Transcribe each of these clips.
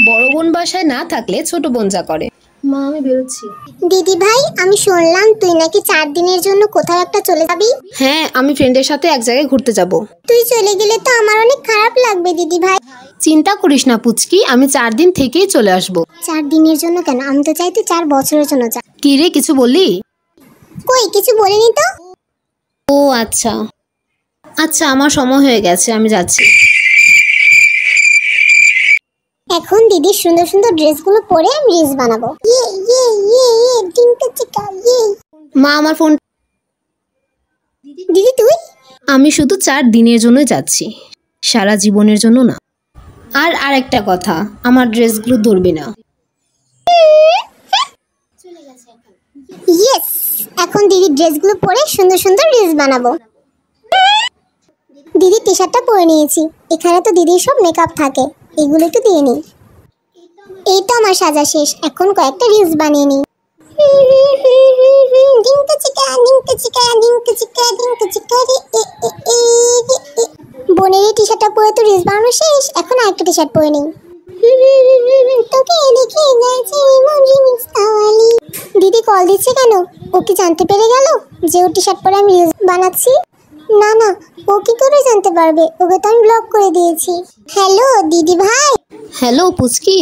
বড় বোন বাসায় না থাকলে ছোট বোন যা করে। মা আমি বেরোচ্ছি। দিদি ভাই, আমি শুনলাম তুই নাকি 4 দিনের জন্য কোথাও একটা চলে যাবি। হ্যাঁ, আমি ফ্রেন্ডের সাথে এক জায়গায় ঘুরতে যাব। তুই চলে গেলে তো আমার অনেক খারাপ লাগবে দিদি ভাই। চিন্তা করিস না পুচকি, আমি 4 দিন থেকেই চলে আসব। 4 দিনের জন্য কেন? আমি তো চাই তুই 4 বছরের জন্য যা। কি রে, কিছু বললি? কই কিছু বলিনি তো। ও আচ্ছা আচ্ছা, আমার সময় হয়ে গেছে, আমি যাচ্ছি। এখন দিদির সুন্দর সুন্দর ড্রেসগুলো পরে আমি রিলস বানাবো। ইয়ে ইয়ে ইয়ে ইয়ে ডিঙ্কা চিকা ইয়ে। মা আমার ফোন। দিদি তুই? আমি শুধু 4 দিনের জন্য যাচ্ছি, সারা জীবনের জন্য না। আর আরেকটা কথা, আমার ড্রেসগুলো ধরবি না। ইয়েস, এখন দিদির ড্রেসগুলো পরে সুন্দর সুন্দর রিলস বানাবো। দিদির টি শার্টটা পরে নিয়েছি। এখানে তো দিদির সব মেকআপ থাকে, এগুলো একটু দিয়ে নিই। এই তো আমার সাজা শেষ, এখন কয়েকটা রিলস বানিয়ে নিই। ডিঙ্কা চিকা ডিঙ্কা চিকা ডিঙ্কা চিকা ডিঙ্কা চিকা রে এ এ এ রে এ। বোনের এই টি শার্টটা পরে তো রিলস বানানো শেষ, এখন আরেকটা টি শার্ট পরে নিই। তোকে দেখে গেছে মন রিমিক্স তাওয়ালি। দিদি কল দিচ্ছে কেন? ও কি জানতে পেরে গেল যে ও টি শার্ট পরে আমি রিলস বানাচ্ছি? না না, ও কি করে জানতে পারবে? ওকে তো আমি ব্লক করে দিয়েছি। হ্যালো দিদি ভাই। হ্যালো পুচকি,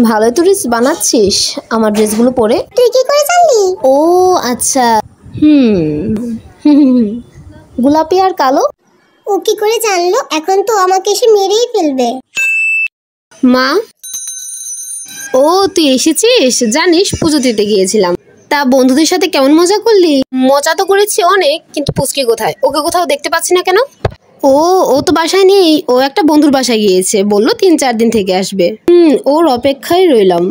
ভালো তো রিলস বানাচ্ছিস আমার ড্রেসগুলো পরে। তুই কি করে জানলি? ও আচ্ছা, হুম, গোলাপি আর কালো। ও কি করে জানলো? এখন তো আমাকে এসে মেরেই ফেলবে। মা, ও তুই এসেছিস? জানিস পুজো দিতে গিয়েছিলাম। তা বন্ধুদের সাথে কেমন মজা করলি? মজা তো করেছি অনেক, কিন্তু পুচকি কোথায়? ওকে কোথাও দেখতে পাচ্ছি না কেন? ও ও তো বাসায় নেই, ও একটা বন্ধুর বাসায় গিয়েছে, বললো 3-4 দিন থেকে আসবে। ওর অপেক্ষায় রইলাম।